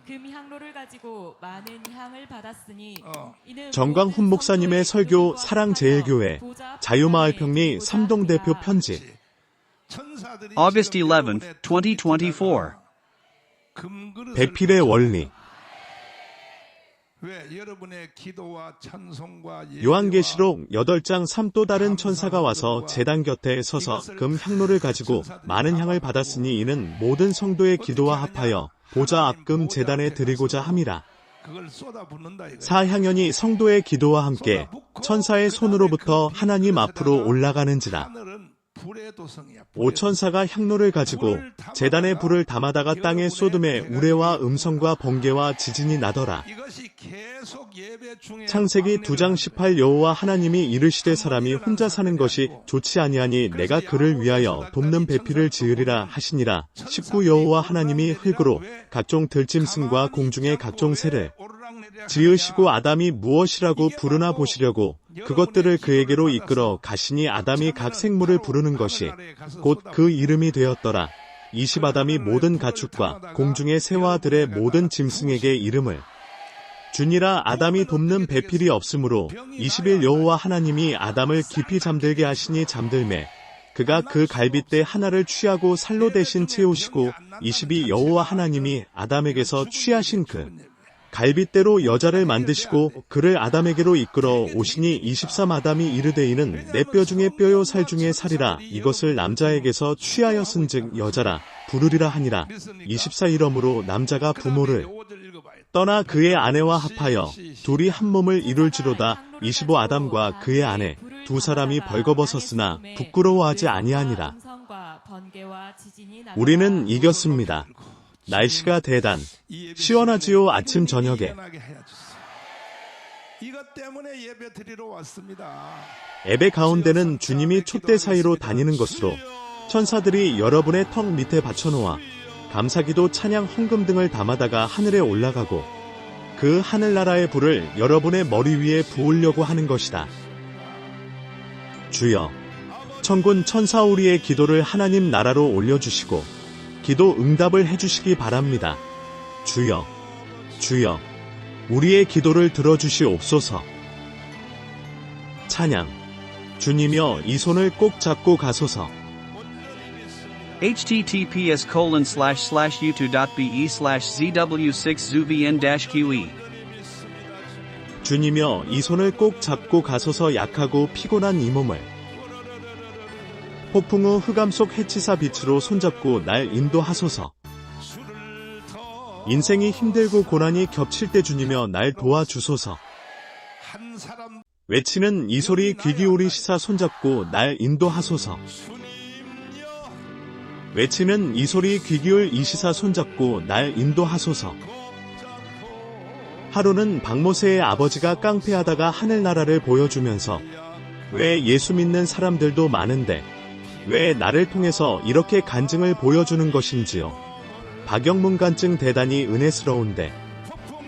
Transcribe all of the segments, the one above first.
금향로를 가지고 많은 향을 받았으니 정광훈 목사님의 설교 사랑제일교회 자유마을평리 3동 대표 편지 August 11, 2024. 배필의 원리 요한계시록 8장 3 또 다른 천사가 와서 제단 곁에 서서 금 향로를 가지고 많은 향을 받았으니 이는 모든 성도의 기도와 합하여 보좌 앞금 제단에 드리고자 함이라. 사향연이 성도의 기도와 함께 천사의 손으로부터 하나님 앞으로 올라가는지라. 오천사가 향로를 가지고 제단에 불을 담아다가 땅에 쏟음에 우레와 음성과 번개와 지진이 나더라. 창세기 2장 18 여호와 하나님이 이르시되 사람이 혼자 사는 것이 좋지 아니하니 내가 그를 위하여 돕는 배필을 지으리라 하시니라. 19 여호와 하나님이 흙으로 각종 들짐승과 공중의 각종 새를 지으시고 아담이 무엇이라고 부르나 보시려고 그것들을 그에게로 이끌어 가시니 아담이 각 생물을 부르는 것이 곧 그 이름이 되었더라. 20 아담이 모든 가축과 공중의 새와 들의 모든 짐승에게 이름을 주니라. 아담이 돕는 배필이 없으므로 21 여호와 하나님이 아담을 깊이 잠들게 하시니 잠들매 그가 그 갈빗대 하나를 취하고 살로 대신 채우시고 22 여호와 하나님이 아담에게서 취하신 그 갈빗대로 여자를 만드시고 그를 아담에게로 이끌어 오시니 23 아담이 이르되 이는 내 뼈 중에 뼈요 살 중에 살이라. 이것을 남자에게서 취하였은즉 여자라 부르리라 하니라. 24 이러므로 남자가 부모를 떠나 그의 아내와 합하여 둘이 한 몸을 이룰지로다. 25 아담과 그의 아내 두 사람이 벌거벗었으나 부끄러워하지 아니하니라. 우리는 이겼습니다. 날씨가 대단 시원하지요. 아침 저녁에 예배 가운데는 주님이 촛대 사이로 다니는 것으로 천사들이 여러분의 턱 밑에 받쳐놓아 감사기도 찬양 헌금 등을 담아다가 하늘에 올라가고 그 하늘나라의 불을 여러분의 머리 위에 부으려고 하는 것이다. 주여, 천군 천사 우리의 기도를 하나님 나라로 올려주시고 기도 응답을 해주시기 바랍니다. 주여, 주여, 우리의 기도를 들어주시옵소서. 찬양, 주님여 이 손을 꼭 잡고 가소서. https://youtube.be/zw6zuvn-qe 주님여 이 손을 꼭 잡고 가소서. 약하고 피곤한 이 몸을 폭풍 후 흑암 속 해치사 빛으로 손잡고 날 인도하소서. 인생이 힘들고 고난이 겹칠 때 주님여 날 도와주소서. 외치는 이 소리 귀 기울이시사 손잡고 날 인도하소서. 외치는 이 소리 귀 기울이시사 손잡고 날 인도하소서. 하루는 박모세의 아버지가 깡패하다가 하늘나라를 보여주면서 왜 예수 믿는 사람들도 많은데 왜 나를 통해서 이렇게 간증을 보여주는 것인지요. 박영문 간증 대단히 은혜스러운데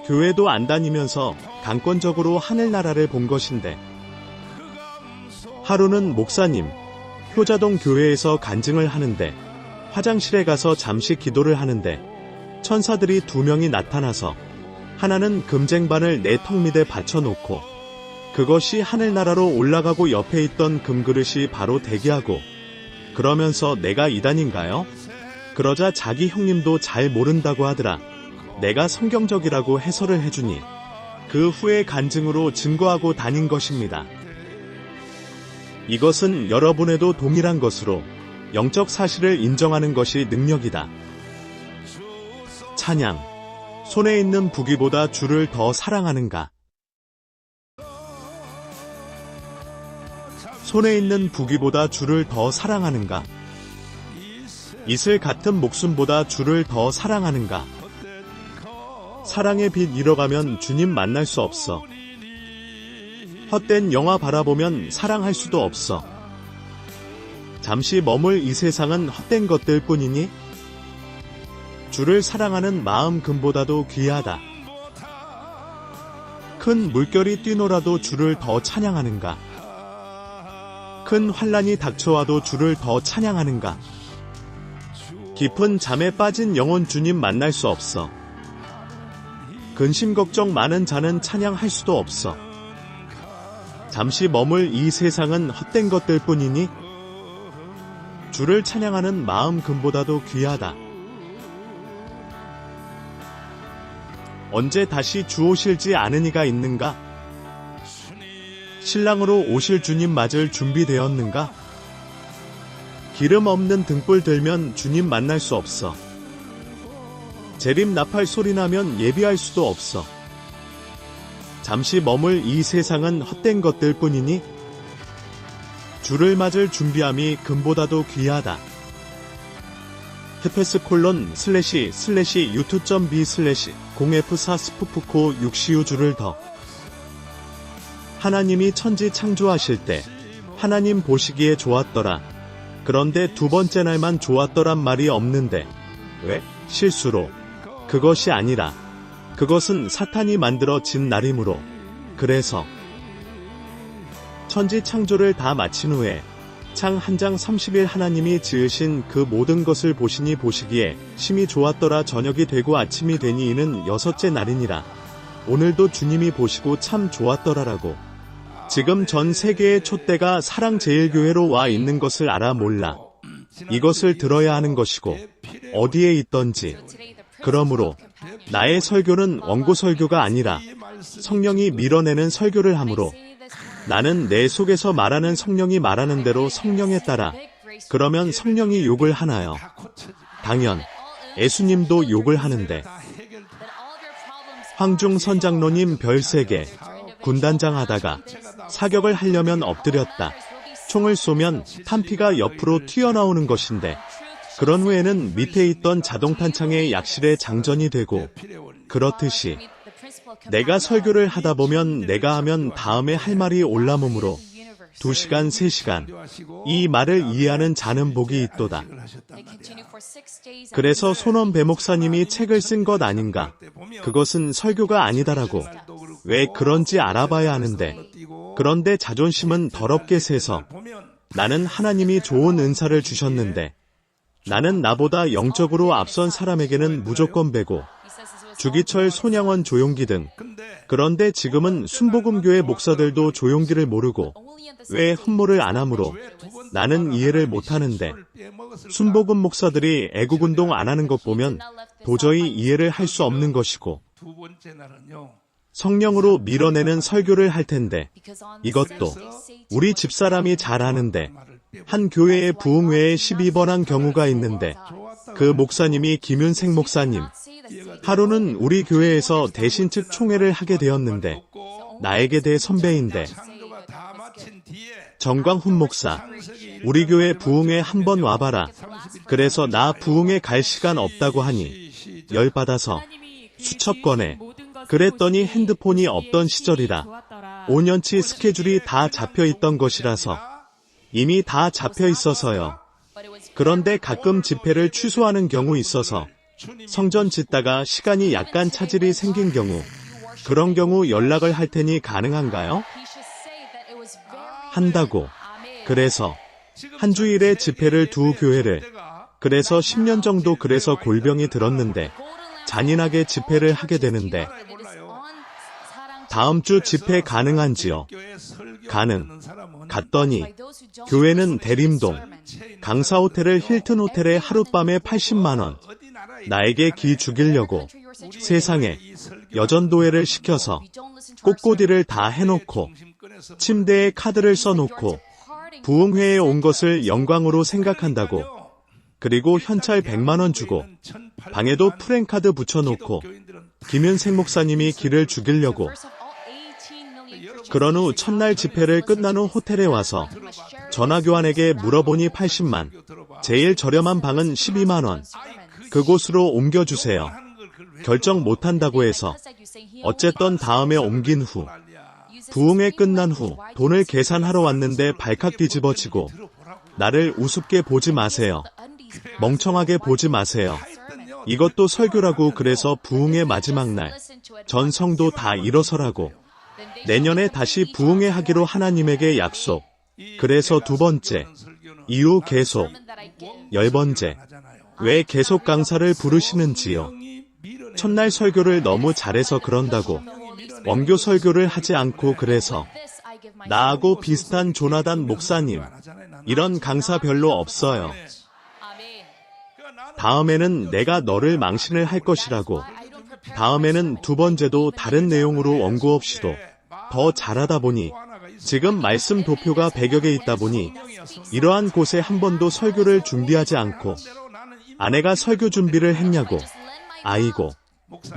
교회도 안 다니면서 강권적으로 하늘나라를 본 것인데. 하루는 목사님 효자동 교회에서 간증을 하는데 화장실에 가서 잠시 기도를 하는데 천사들이 2명이 나타나서 하나는 금쟁반을 내 턱 밑에 받쳐놓고 그것이 하늘나라로 올라가고 옆에 있던 금그릇이 바로 대기하고 그러면서 내가 이단인가요? 그러자 자기 형님도 잘 모른다고 하더라. 내가 성경적이라고 해설을 해주니 그 후에 간증으로 증거하고 다닌 것입니다. 이것은 여러분에도 동일한 것으로 영적 사실을 인정하는 것이 능력이다. 찬양, 손에 있는 부귀보다 주를 더 사랑하는가? 손에 있는 부귀보다 주를 더 사랑하는가? 이슬 같은 목숨보다 주를 더 사랑하는가? 사랑의 빛 잃어가면 주님 만날 수 없어. 헛된 영화 바라보면 사랑할 수도 없어. 잠시 머물 이 세상은 헛된 것들 뿐이니? 주를 사랑하는 마음 금보다도 귀하다. 큰 물결이 뛰놀아도 주를 더 찬양하는가? 큰 환란이 닥쳐와도 주를 더 찬양하는가? 깊은 잠에 빠진 영혼 주님 만날 수 없어. 근심 걱정 많은 자는 찬양할 수도 없어. 잠시 머물 이 세상은 헛된 것들 뿐이니 주를 찬양하는 마음 금보다도 귀하다. 언제 다시 주 오실지 아는 이가 있는가? 신랑으로 오실 주님 맞을 준비되었는가? 기름 없는 등불 들면 주님 만날 수 없어. 재림 나팔 소리 나면 예비할 수도 없어. 잠시 머물 이 세상은 헛된 것들 뿐이니 주를 맞을 준비함이 금보다도 귀하다. http://u2.b/0f4스푸프코 6시우 주를 더. 하나님이 천지 창조하실 때 하나님 보시기에 좋았더라. 그런데 두 번째 날만 좋았더란 말이 없는데 왜? 실수로. 그것이 아니라 그것은 사탄이 만들어진 날이므로. 그래서 천지 창조를 다 마친 후에 창 한 장 30일 하나님이 지으신 그 모든 것을 보시니 보시기에 심히 좋았더라. 저녁이 되고 아침이 되니 이는 여섯째 날이니라. 오늘도 주님이 보시고 참 좋았더라라고. 지금 전 세계의 촛대가 사랑제일교회로 와 있는 것을 알아 몰라. 이것을 들어야 하는 것이고 어디에 있던지. 그러므로 나의 설교는 원고 설교가 아니라 성령이 밀어내는 설교를 하므로 나는 내 속에서 말하는 성령이 말하는 대로 성령에 따라. 그러면 성령이 욕을 하나요? 당연. 예수님도 욕을 하는데. 황중 선장로님 별 3개 군단장 하다가 사격을 하려면 엎드렸다. 총을 쏘면 탄피가 옆으로 튀어나오는 것인데 그런 후에는 밑에 있던 자동탄창의 약실에 장전이 되고 그렇듯이 내가 설교를 하다 보면 내가 하면 다음에 할 말이 올라오므로 2시간, 3시간 이 말을 이해하는 자는 복이 있도다. 그래서 손원 배목사님이 책을 쓴 것 아닌가? 그것은 설교가 아니다라고. 왜 그런지 알아봐야 하는데. 그런데 자존심은 더럽게 세서 나는 하나님이 좋은 은사를 주셨는데 나는 나보다 영적으로 앞선 사람에게는 무조건 배고 주기철, 손양원, 조용기 등. 그런데 지금은 순복음교회 목사들도 조용기를 모르고 왜 흠모를 안 하므로 나는 이해를 못하는데 순복음 목사들이 애국운동 안 하는 것 보면 도저히 이해를 할 수 없는 것이고 성령으로 밀어내는 설교를 할 텐데 이것도 우리 집사람이 잘 아는데 한 교회의 부흥회에 12번 한 경우가 있는데 그 목사님이 김윤생 목사님. 하루는 우리 교회에서 대신 측 총회를 하게 되었는데 나에게 대 선배인데 정광훈 목사. 우리 교회 부흥회 한번 와봐라. 그래서 나 부흥회 갈 시간 없다고 하니 열받아서 수첩권에 그랬더니 핸드폰이 없던 시절이라 5년치 스케줄이 다 잡혀있던 것이라서 이미 다 잡혀있어서요. 그런데 가끔 집회를 취소하는 경우 있어서 성전 짓다가 시간이 약간 차질이 생긴 경우 그런 경우 연락을 할 테니 가능한가요? 한다고. 그래서 한 주일에 집회를 두 교회를 그래서 10년 정도 그래서 골병이 들었는데 잔인하게 집회를 하게 되는데 다음 주 집회 가능한지요? 가능. 갔더니 교회는 대림동 강사호텔을 힐튼호텔에 하룻밤에 80만 원. 나에게 기 죽이려고 세상에 여전도회를 시켜서 꽃꽂이를 다 해놓고 침대에 카드를 써놓고 부흥회에 온 것을 영광으로 생각한다고. 그리고 현찰 100만 원 주고 방에도 프랭카드 붙여놓고 김윤생 목사님이 기를 죽이려고. 그런 후 첫날 집회를 끝난 후 호텔에 와서 전화교환에게 물어보니 80만. 제일 저렴한 방은 12만 원. 그곳으로 옮겨주세요. 결정 못한다고 해서 어쨌든 다음에 옮긴 후 부흥회 끝난 후 돈을 계산하러 왔는데 발칵 뒤집어지고 나를 우습게 보지 마세요. 멍청하게 보지 마세요. 이것도 설교라고. 그래서 부흥회 마지막 날 전 성도 다 일어서라고. 내년에 다시 부흥회 하기로 하나님에게 약속. 그래서 두 번째 이후 계속 10번째. 왜 계속 강사를 부르시는지요? 첫날 설교를 너무 잘해서 그런다고 원교 설교를 하지 않고 그래서 나하고 비슷한 조나단 목사님, 이런 강사 별로 없어요. 다음에는 내가 너를 망신을 할 것이라고. 다음에는 두 번째도 다른 내용으로 원고 없이도 더 잘하다 보니 지금 말씀 도표가 100여 개 있다 보니 이러한 곳에 한 번도 설교를 준비하지 않고 아내가 설교 준비를 했냐고. 아이고,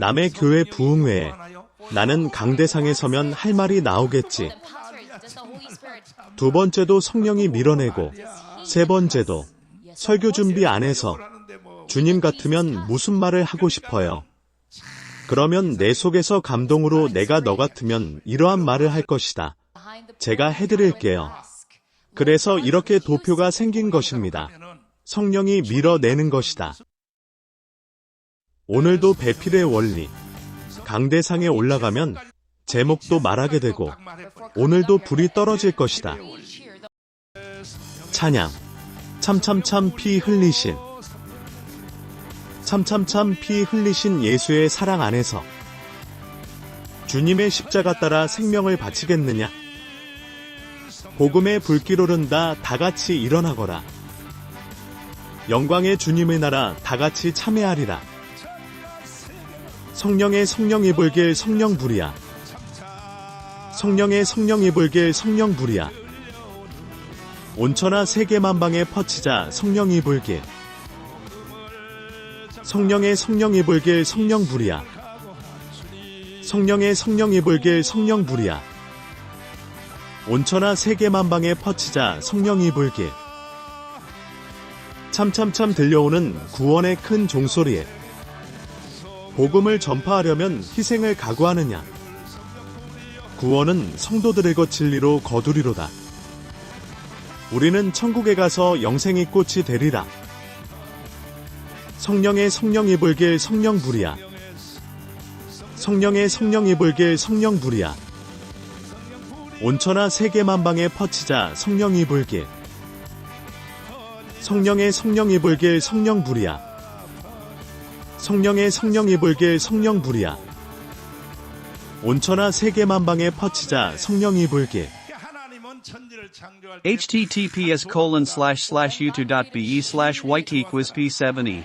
남의 교회 부흥회에 나는 강대상에 서면 할 말이 나오겠지. 두 번째도 성령이 밀어내고 세 번째도 설교 준비 안 해서 주님 같으면 무슨 말을 하고 싶어요. 그러면 내 속에서 감동으로 내가 너 같으면 이러한 말을 할 것이다. 제가 해드릴게요. 그래서 이렇게 도표가 생긴 것입니다. 성령이 밀어내는 것이다. 오늘도 배필의 원리. 강대상에 올라가면 제목도 말하게 되고 오늘도 불이 떨어질 것이다. 찬양. 참참참 피 흘리신. 참참참 피 흘리신 예수의 사랑 안에서 주님의 십자가 따라 생명을 바치겠느냐? 복음의 불길 오른다. 다같이 일어나거라. 영광의 주님의 나라 다같이 참회하리라. 성령의 성령 이불길 성령 불이야. 성령의 성령 이불길 성령 불이야. 온천하 세계만방에 퍼치자 성령 이불길. 성령의 성령 이불길 성령 불이야. 성령의 성령 이불길 성령 불이야. 온천하 세계만방에 퍼치자 성령 이불길. 참참참 들려오는 구원의 큰 종소리에 복음을 전파하려면 희생을 각오하느냐. 구원은 성도들의 것 진리로 거두리로다. 우리는 천국에 가서 영생의 꽃이 되리라. 성령의 성령 이불길 성령 불이야. 성령의 성령 이불길 성령 불이야. 온천하 세계만방에 퍼치자 성령 이불길. 성령의 성령 이불길 성령 불이야. 성령의 성령 이불길 성령 불이야. 온천하 세계만방에 퍼치자 성령 이불길. https://youtube.be/ytquiz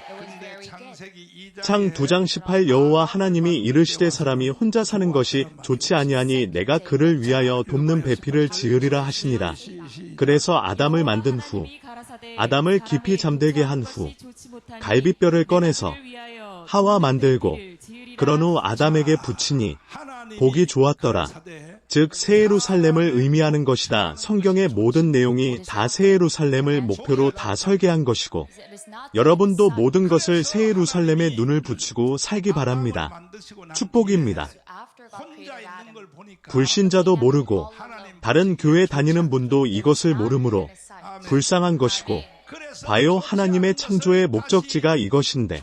창 2장 18 여호와 하나님이 이르시되 사람이 혼자 사는 것이 좋지 아니하니 내가 그를 위하여 돕는 배필을 지으리라 하시니라. 그래서 아담을 만든 후 아담을 깊이 잠들게 한 후 갈빗뼈를 꺼내서 하와 만들고 그런 후 아담에게 붙이니 보기 좋았더라. 즉 새 예루살렘을 의미하는 것이다. 성경의 모든 내용이 다 새 예루살렘을 목표로 다 설계한 것이고 여러분도 모든 것을 새 예루살렘에 눈을 붙이고 살기 바랍니다. 축복입니다. 불신자도 모르고 다른 교회 다니는 분도 이것을 모르므로 불쌍한 것이고 봐요, 하나님의 창조의 목적지가 이것인데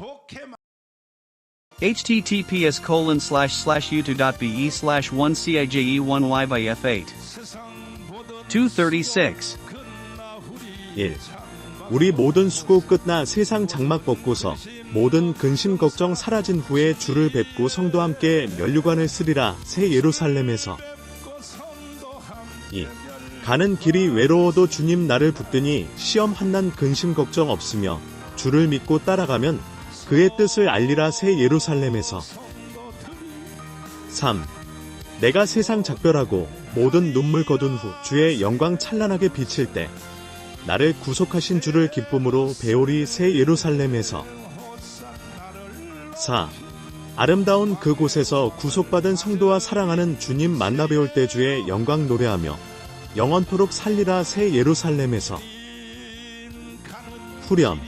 https://youtube.be/1caje1yf8 236 1. 우리 모든 수고 끝나 세상 장막 벗고서 모든 근심 걱정 사라진 후에 주를 뵙고 성도와 함께 면류관을 쓰리라. 새 예루살렘에서 2. 가는 길이 외로워도 주님 나를 붙드니 시험 한난 근심 걱정 없으며 주를 믿고 따라가면 그의 뜻을 알리라. 새 예루살렘에서 3. 내가 세상 작별하고 모든 눈물 거둔 후 주의 영광 찬란하게 비칠 때 나를 구속하신 주를 기쁨으로 배우리. 새 예루살렘에서 4. 아름다운 그곳에서 구속받은 성도와 사랑하는 주님 만나 배울 때 주의 영광 노래하며 영원토록 살리라. 새 예루살렘에서 후렴.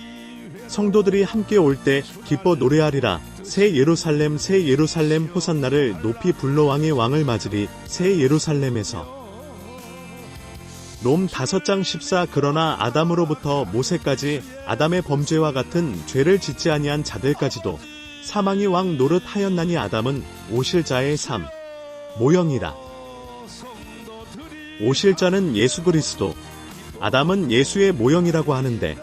성도들이 함께 올 때 기뻐 노래하리라. 새 예루살렘 호산나를 높이 불러 왕의 왕을 맞으리. 새 예루살렘에서 롬 5장 14. 그러나 아담으로부터 모세까지 아담의 범죄와 같은 죄를 짓지 아니한 자들까지도 사망이 왕 노릇하였나니 아담은 오실 자의 삶 모형이라. 오실 자는 예수 그리스도, 아담은 예수의 모형이라고 하는데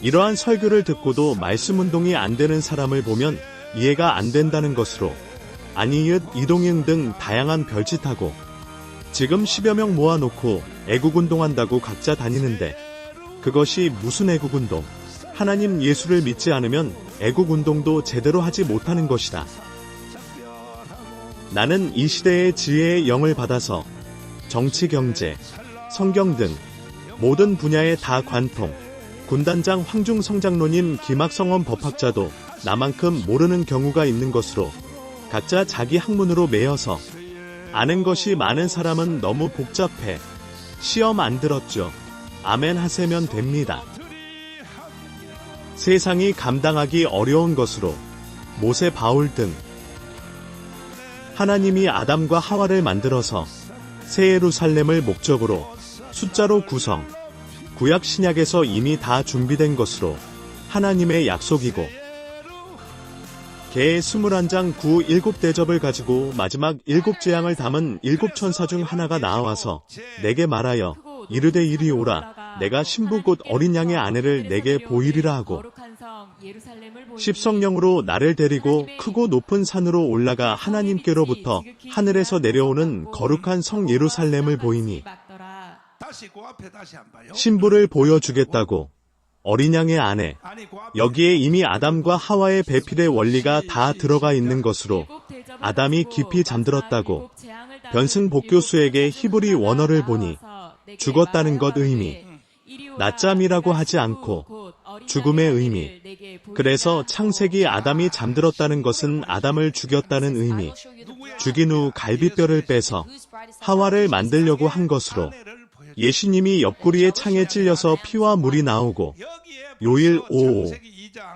이러한 설교를 듣고도 말씀 운동이 안 되는 사람을 보면 이해가 안 된다는 것으로 아니읒 이동형 등 다양한 별짓하고 지금 10여 명 모아놓고 애국운동한다고 각자 다니는데 그것이 무슨 애국운동? 하나님 예수를 믿지 않으면 애국운동도 제대로 하지 못하는 것이다. 나는 이 시대의 지혜의 영을 받아서 정치, 경제, 성경 등 모든 분야에 다 관통. 군단장 황중성장로님 김학성원 법학자도 나만큼 모르는 경우가 있는 것으로 각자 자기 학문으로 매여서 아는 것이 많은 사람은 너무 복잡해. 시험 안 들었죠. 아멘 하세면 됩니다. 세상이 감당하기 어려운 것으로 모세, 바울 등 하나님이 아담과 하와를 만들어서 새 예루살렘을 목적으로 숫자로 구성, 구약 신약에서 이미 다 준비된 것으로 하나님의 약속이고 개 21장 7 대접을 가지고 마지막 7 재앙을 담은 7 천사 중 하나가 나와서 내게 말하여 이르되 이리 오라 내가 신부 곧 어린 양의 아내를 내게 보이리라 하고 십성령으로 나를 데리고 크고 높은 산으로 올라가 하나님께로부터 하늘에서 내려오는 거룩한 성 예루살렘을 보이니 신부를 보여주겠다고 어린 양의 아내, 여기에 이미 아담과 하와의 배필의 원리가 다 들어가 있는 것으로 아담이 깊이 잠들었다고 변승 복교수에게 히브리 원어를 보니 죽었다는 것 의미, 낮잠이라고 하지 않고 죽음의 의미, 그래서 창세기 아담이 잠들었다는 것은 아담을 죽였다는 의미, 죽인 후 갈비뼈를 빼서 하와를 만들려고 한 것으로 예수님이 옆구리에 창에 찔려서 피와 물이 나오고 요일 5.5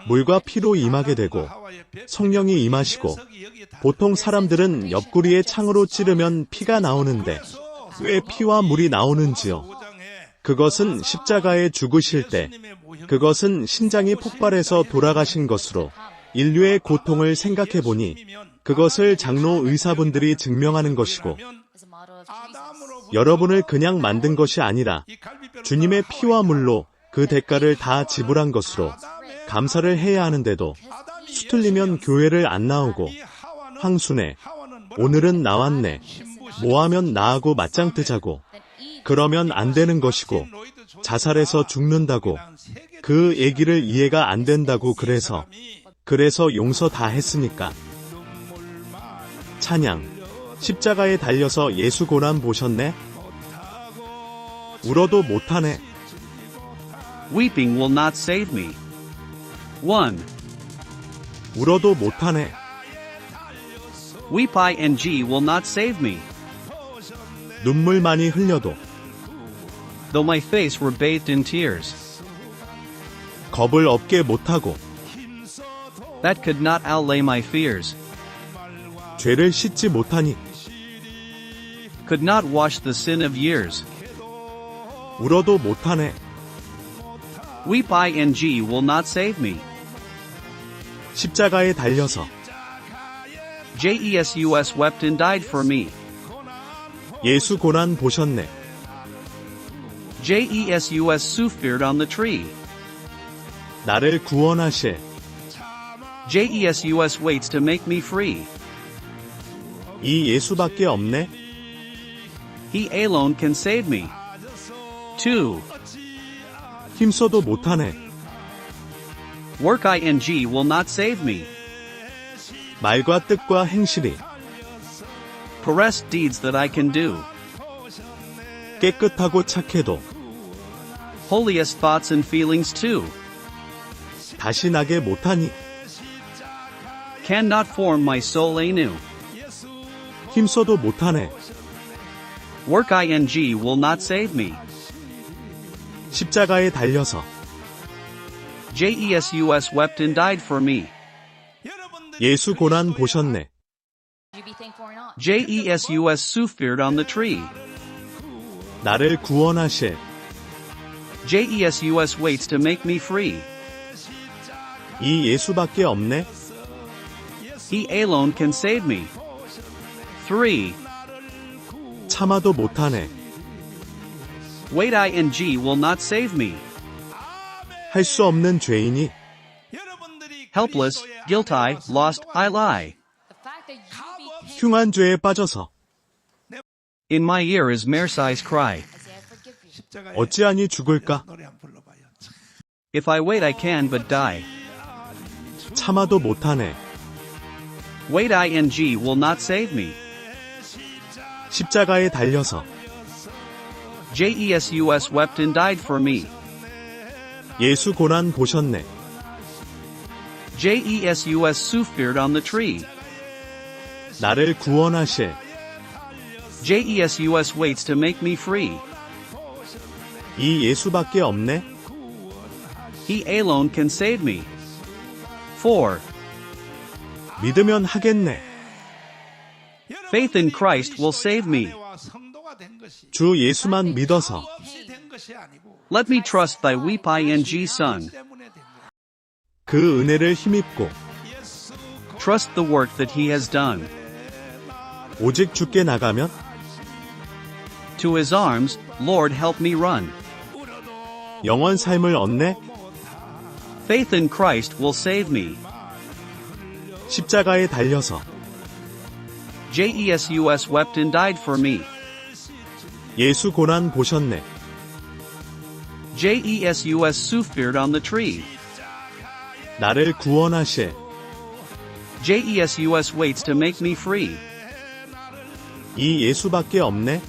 물과 피로 임하게 되고 성령이 임하시고 보통 사람들은 옆구리에 창으로 찌르면 피가 나오는데 왜 피와 물이 나오는지요? 그것은 십자가에 죽으실 때 그것은 신장이 폭발해서 돌아가신 것으로 인류의 고통을 생각해 보니 그것을 장로 의사분들이 증명하는 것이고 여러분을 그냥 만든 것이 아니라 주님의 피와 물로 그 대가를 다 지불한 것으로 감사를 해야 하는데도 수틀리면 교회를 안 나오고 황순해 오늘은 나왔네 뭐하면 나하고 맞짱 뜨자고 그러면 안 되는 것이고 자살해서 죽는다고 그 얘기를 이해가 안 된다고 그래서 용서 다 했으니까 찬양 십자가에 달려서 예수 고난 보셨네? 울어도 못하네. Weeping will not save me. 1. 울어도 못하네. Weep ing will not save me. 눈물 많이 흘려도 Though my face were bathed in tears, 겁을 없게 못하고 that could not allay my fears, 죄를 씻지 못하니 could not wash the sin of years. 울어도 못하네. Weep ing will not save me. 십자가에 달려서 Jesus wept and died for me. 예수 고난 보셨네. Jesus suffered on the tree. 나를 구원하실 Jesus waits to make me free. 이 예수밖에 없네. He alone can save me. 2. 힘써도 못하네. Work ing will not save me. 말과 뜻과 행실이 Press deeds that I can do. 깨끗하고 착해도 Holiest thoughts and feelings too. 다시 나게 못하니 Cannot form my soul anew. 힘써도 못하네. Work ing will not save me. 십자가에 달려서 Jesus wept and died for me. 예수 고난 보셨네. Jesus suffered on the tree. 나를 구원하실 Jesus waits to make me free. 이 예수밖에 없네. He alone can save me. 3. 참아도 못하네. Wait ing will not save me. 할 수 없는 죄인이 helpless, guilty, lost, I lie. The fact that you became 흉한 죄에 빠져서 In my ear is Mercy's cry. Isaiah, forgive you. 어찌하니 죽을까? 노래 한번 불러봐요. If I wait I can but die. 참아도 못하네. Wait ing will not save me. 십자가에 달려서 Jesus wept and died for me. 예수 고난 보셨네. Jesus suffered on the tree. 나를 구원하실 Jesus waits to make me free. 이 예수밖에 없네. He alone can save me. 4. 믿으면 하겠네. Faith in Christ will save me. 주 예수만 믿어서 Let me trust thy weep ing Son. 그 은혜를 힘입고 Trust the work that he has done. 오직 주께 나가면 To his arms, Lord help me run. 영원 삶을 얻네. Faith in Christ will save me. 십자가에 달려서 Jesus wept and died for me. 예수 고난 보셨네. Jesus suffered on the tree. 나를 구원하실 Jesus waits to make me free. 이 예수밖에 없네.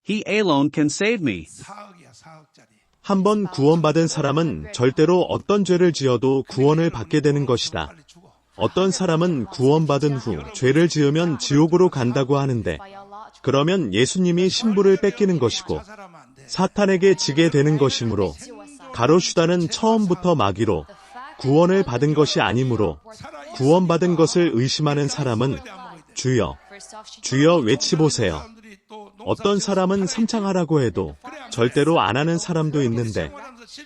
He alone can save me. 4억이야, 4억짜리. 한 번 구원받은 사람은 절대로 어떤 죄를 지어도 구원을 받게 되는 것이다. 빨리 죽어. 어떤 사람은 구원받은 후 죄를 지으면 지옥으로 간다고 하는데 그러면 예수님이 신부를 뺏기는 것이고 자살하면 안 돼. 사탄에게 지게 되는 것이므로 가로슈다는 처음부터 마귀로 구원을 받은 것이 아니므로 구원받은 것을 의심하는 사람은 주여, 주여 외치보세요. 어떤 사람은 삼창하라고 해도 절대로 안 하는 사람도 있는데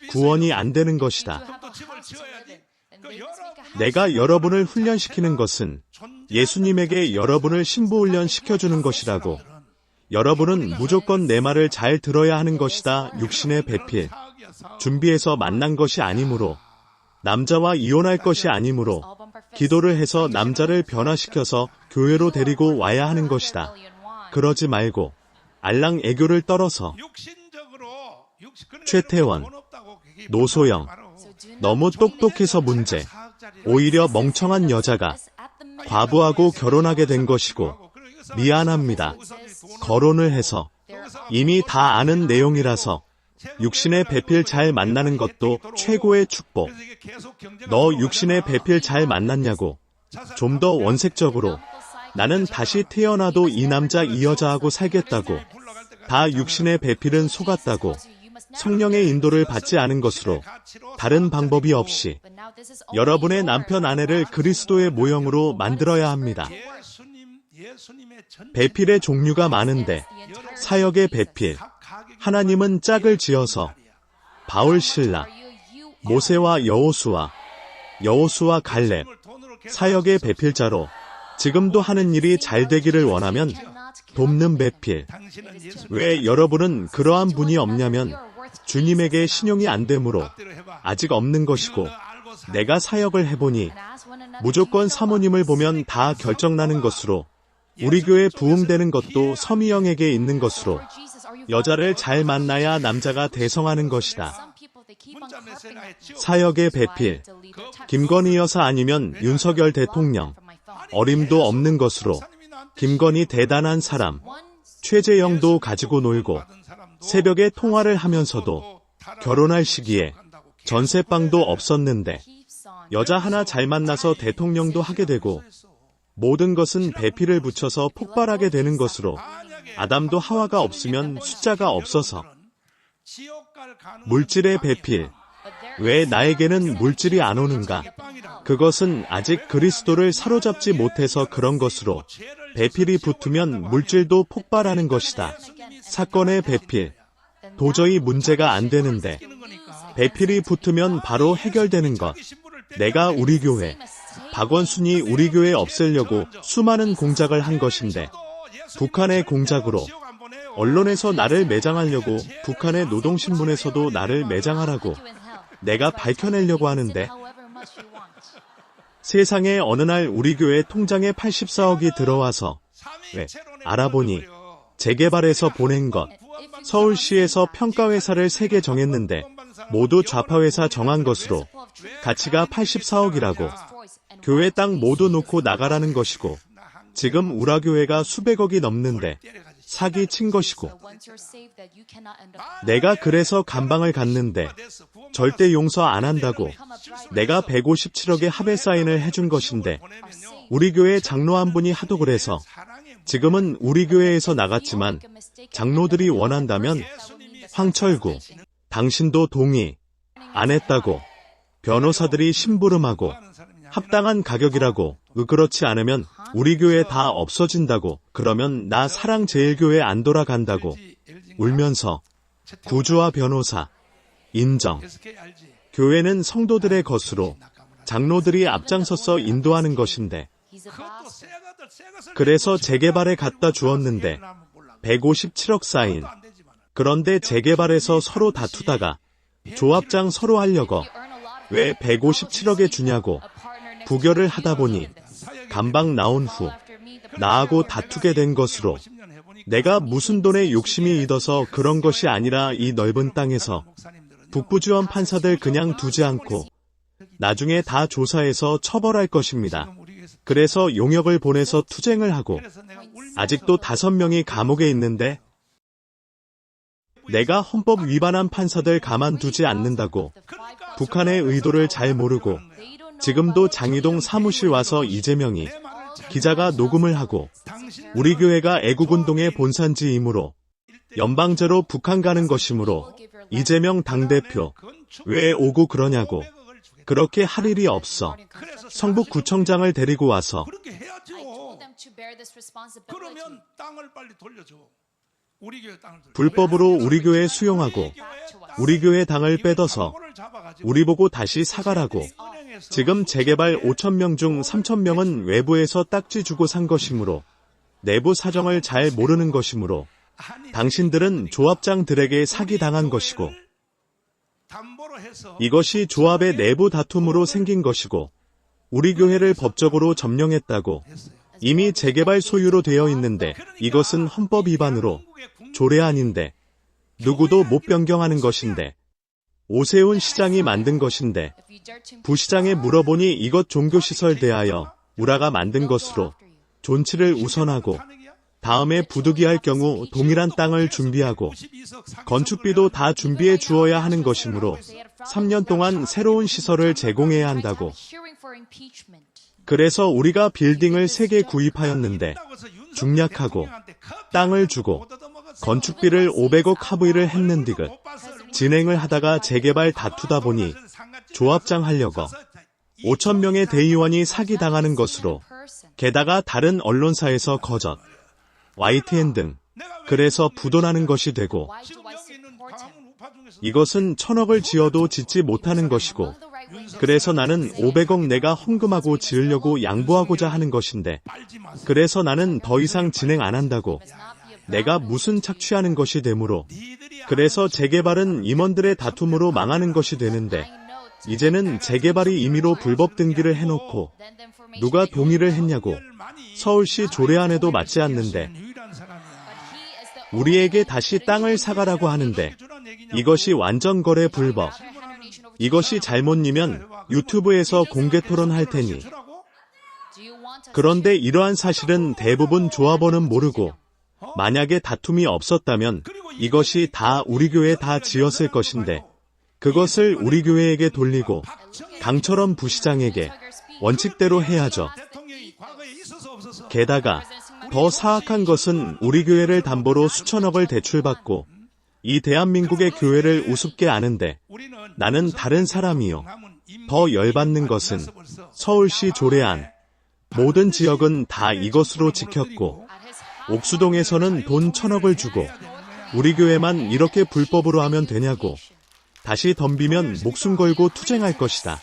구원이 안 되는 것이다. 내가 여러분을 훈련시키는 것은 예수님에게 여러분을 신부훈련 시켜주는 것이라고. 여러분은 무조건 내 말을 잘 들어야 하는 것이다. 육신의 배필. 준비해서 만난 것이 아니므로 남자와 이혼할 것이 아니므로 기도를 해서 남자를 변화시켜서 교회로 데리고 와야 하는 것이다. 그러지 말고 알랑 애교를 떨어서 최태원, 노소영, 너무 똑똑해서 문제. 오히려 멍청한 여자가 과부하고 결혼하게 된 것이고 미안합니다. 거론을 해서 이미 다 아는 내용이라서 육신의 배필 잘 만나는 것도 최고의 축복. 너 육신의 배필 잘 만났냐고. 좀 더 원색적으로 나는 다시 태어나도 이 남자 이 여자하고 살겠다고. 다 육신의 배필은 속았다고. 성령의 인도를 받지 않은 것으로 다른 방법이 없이 여러분의 남편 아내를 그리스도의 모형으로 만들어야 합니다. 배필의 종류가 많은데 사역의 배필, 하나님은 짝을 지어서 바울 신라, 모세와 여호수아, 여호수아 갈렙, 사역의 배필자로 지금도 하는 일이 잘 되기를 원하면 돕는 배필. 왜 여러분은 그러한 분이 없냐면 주님에게 신용이 안 되므로 아직 없는 것이고 내가 사역을 해보니 무조건 사모님을 보면 다 결정나는 것으로 우리 교회 부흥되는 것도 서미영에게 있는 것으로 여자를 잘 만나야 남자가 대성하는 것이다. 사역의 배필, 김건희 여사 아니면 윤석열 대통령, 어림도 없는 것으로 김건희 대단한 사람, 최재형도 가지고 놀고 새벽에 통화를 하면서도 결혼할 시기에 전세방도 없었는데 여자 하나 잘 만나서 대통령도 하게 되고 모든 것은 배필을 붙여서 폭발하게 되는 것으로 아담도 하와가 없으면 숫자가 없어서 물질의 배필. 왜 나에게는 물질이 안 오는가? 그것은 아직 그리스도를 사로잡지 못해서 그런 것으로 배필이 붙으면 물질도 폭발하는 것이다. 사건의 배필. 도저히 문제가 안 되는데 배필이 붙으면 바로 해결되는 것. 내가 우리 교회, 박원순이 우리 교회 없애려고 수많은 공작을 한 것인데 북한의 공작으로 언론에서 나를 매장하려고 북한의 노동신문에서도 나를 매장하라고 내가 밝혀내려고 하는데 세상에 어느 날 우리 교회 통장에 84억이 들어와서 왜 알아보니 재개발에서 보낸 것. 서울시에서 평가회사를 3개 정했는데 모두 좌파회사 정한 것으로 가치가 84억이라고 교회 땅 모두 놓고 나가라는 것이고 지금 우라교회가 수백억이 넘는데 사기 친 것이고 내가 그래서 감방을 갔는데 절대 용서 안 한다고 내가 157억의 합의 사인을 해준 것인데 우리 교회 장로 한 분이 하도 그래서 지금은 우리 교회에서 나갔지만 장로들이 원한다면 황철구 당신도 동의 안 했다고 변호사들이 심부름하고 합당한 가격이라고 그렇지 않으면 우리 교회 다 없어진다고 그러면 나 사랑제일교회 안 돌아간다고 울면서 구주와 변호사 인정. 교회는 성도들의 것으로 장로들이 앞장서서 인도하는 것인데 그래서 재개발에 갖다 주었는데 157억 사인. 그런데 재개발에서 서로 다투다가 조합장 서로 하려고 왜 157억에 주냐고 부결을 하다 보니 감방 나온 후 나하고 다투게 된 것으로 내가 무슨 돈에 욕심이 있어서 그런 것이 아니라 이 넓은 땅에서 북부지원 판사들 그냥 두지 않고 나중에 다 조사해서 처벌할 것입니다. 그래서 용역을 보내서 투쟁을 하고 아직도 5명이 감옥에 있는데 내가 헌법 위반한 판사들 가만두지 않는다고 북한의 의도를 잘 모르고 지금도 장이동 사무실 와서 이재명이 기자가 녹음을 하고 우리 교회가 애국운동의 본산지이므로 연방제로 북한 가는 것이므로 이재명 당대표 왜 오고 그러냐고 그렇게 할 일이 없어. 성북구청장을 데리고 와서 그렇게 해야죠. 그러면 땅을 빨리 돌려줘. 우리 교회 땅을 돌려. 불법으로 우리 교회 수용하고 우리 교회 당을 빼둬서 우리 보고 다시 사과라고. 지금 재개발 5,000명 중 3,000명은 외부에서 딱지 주고 산 것이므로 내부 사정을 잘 모르는 것이므로 당신들은 조합장들에게 사기당한 것이고 이것이 조합의 내부 다툼으로 생긴 것이고 우리 교회를 법적으로 점령했다고 이미 재개발 소유로 되어 있는데 이것은 헌법 위반으로 조례안인데 누구도 못 변경하는 것인데 오세훈 시장이 만든 것인데 부시장에 물어보니 이것 종교시설 대하여 우라가 만든 것으로 존치를 우선하고 다음에 부득이할 경우 동일한 땅을 준비하고 건축비도 다 준비해 주어야 하는 것이므로 3년 동안 새로운 시설을 제공해야 한다고. 그래서 우리가 빌딩을 3개 구입하였는데 중약하고 땅을 주고 건축비를 500억 합의를 했는디그 진행을 하다가 재개발 다투다 보니 조합장 하려고 5,000명의 대의원이 사기당하는 것으로 게다가 다른 언론사에서 거짓 YTN 등 그래서 부도나는 것이 되고 이것은 1,000억을 지어도 짓지 못하는 것이고 그래서 나는 500억 내가 헌금하고 지으려고 양보하고자 하는 것인데 그래서 나는 더 이상 진행 안 한다고 내가 무슨 착취하는 것이 되므로 그래서 재개발은 임원들의 다툼으로 망하는 것이 되는데 이제는 재개발이 임의로 불법 등기를 해놓고 누가 동의를 했냐고 서울시 조례안에도 맞지 않는데 우리에게 다시 땅을 사가라고 하는데 이것이 완전 거래 불법. 이것이 잘못이면 유튜브에서 공개 토론할 테니. 그런데 이러한 사실은 대부분 조합원은 모르고 만약에 다툼이 없었다면 이것이 다 우리 교회 다 지었을 것인데 그것을 우리 교회에게 돌리고 강철원 부시장에게 원칙대로 해야죠. 게다가 더 사악한 것은 우리 교회를 담보로 수천억을 대출받고 이 대한민국의 교회를 우습게 아는데 나는 다른 사람이요. 더 열받는 것은 서울시 조례안 모든 지역은 다 이것으로 지켰고 옥수동에서는 돈 1,000억을 주고 우리 교회만 이렇게 불법으로 하면 되냐고 다시 덤비면 목숨 걸고 투쟁할 것이다.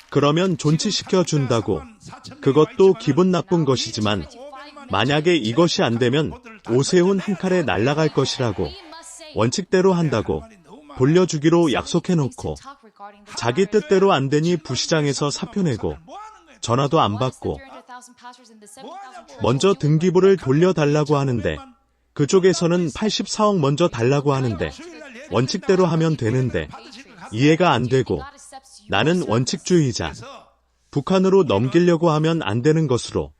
그러면 존치시켜 준다고. 그것도 기분 나쁜 것이지만 만약에 이것이 안 되면 오세훈 한 칼에 날아갈 것이라고 원칙대로 한다고 돌려주기로 약속해놓고 regarding the 자기 뜻대로 안 되니 부시장에서 사표 내고 전화도 안 받고 먼저 등기부를 돌려달라고 하는데 그쪽에서는 84억 먼저 달라고 하는데 원칙대로 하면 되는데 이해가 안 되고 나는 원칙주의자. 북한으로 넘기려고 하면 안 되는 것으로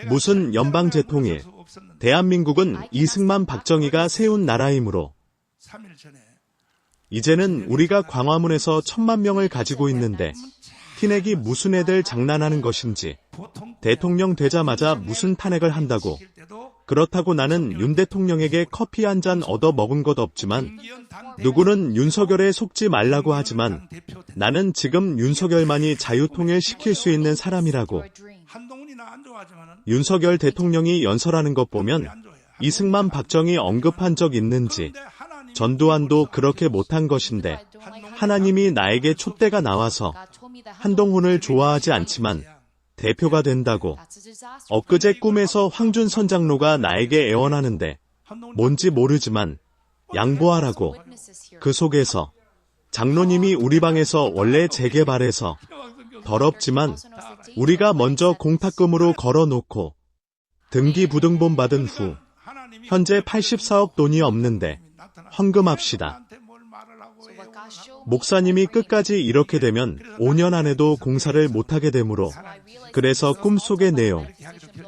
무슨 연방제통일. 대한민국은 이승만 박정희가 세운 나라이므로 3일 전에 이제는 우리가 광화문에서 1000만 명을 가지고 있는데 티넥이 무슨 애들 장난하는 것인지 대통령 되자마자 무슨 탄핵을 한다고 그렇다고 나는 윤 대통령에게 커피 한 잔 얻어 먹은 것 없지만 누구는 윤석열에 속지 말라고 하지만 나는 지금 윤석열만이 자유통일 시킬 수 있는 사람이라고. 한동훈이나 안 좋아하지만은 윤석열 대통령이 연설하는 것 보면 이승만 박정희 언급한 적 있는지 전두환도 그렇게 못한 것인데 하나님이 나에게 촛대가 나와서 한동훈을 좋아하지 않지만 대표가 된다고. 엊그제 꿈에서 황준선 장로가 나에게 애원하는데 뭔지 모르지만 양보하라고. 그 속에서 장로님이 우리 방에서 원래 재개발해서 더럽지만 우리가 먼저 공탁금으로 걸어놓고 등기부등본 받은 후 현재 84억 돈이 없는데 헌금합시다. 목사님이 끝까지 이렇게 되면 5년 안에도 공사를 못하게 되므로 그래서 꿈속의 내용.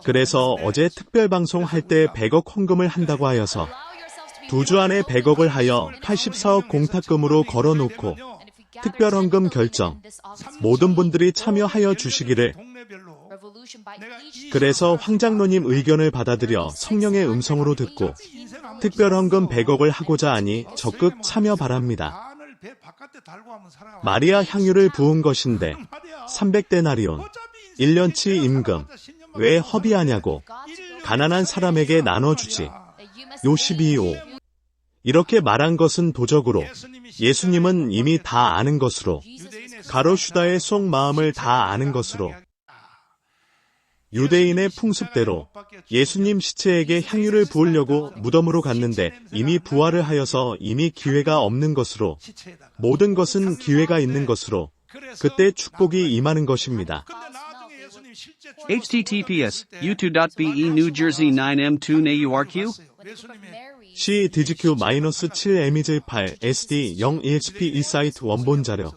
그래서 어제 특별방송 할 때 100억 헌금을 한다고 하여서 2주 안에 100억을 하여 84억 공탁금으로 걸어놓고 특별헌금 결정. 모든 분들이 참여하여 주시기를. 그래서 황장로님 의견을 받아들여 성령의 음성으로 듣고 특별헌금 100억을 하고자 하니 적극 참여 바랍니다. 마리아 향유를 부은 것인데 300데나리온 1년치 임금 왜 허비하냐고. 가난한 사람에게 나눠주지. 요12호. 이렇게 말한 것은 도적으로 예수님은 이미 다 아는 것으로 가로슈다의 속마음을 다 아는 것으로 유대인의 풍습대로 예수님 시체에게 향유를 부으려고 무덤으로 갔는데 이미 부활을 하여서 이미 기회가 없는 것으로 모든 것은 기회가 있는 것으로 그때 축복이 임하는 것입니다. https u2.be New Jersey 9M2 NEURQ C DGQ-7 MJ8 SD 0 EXP 이 사이트 원본 자료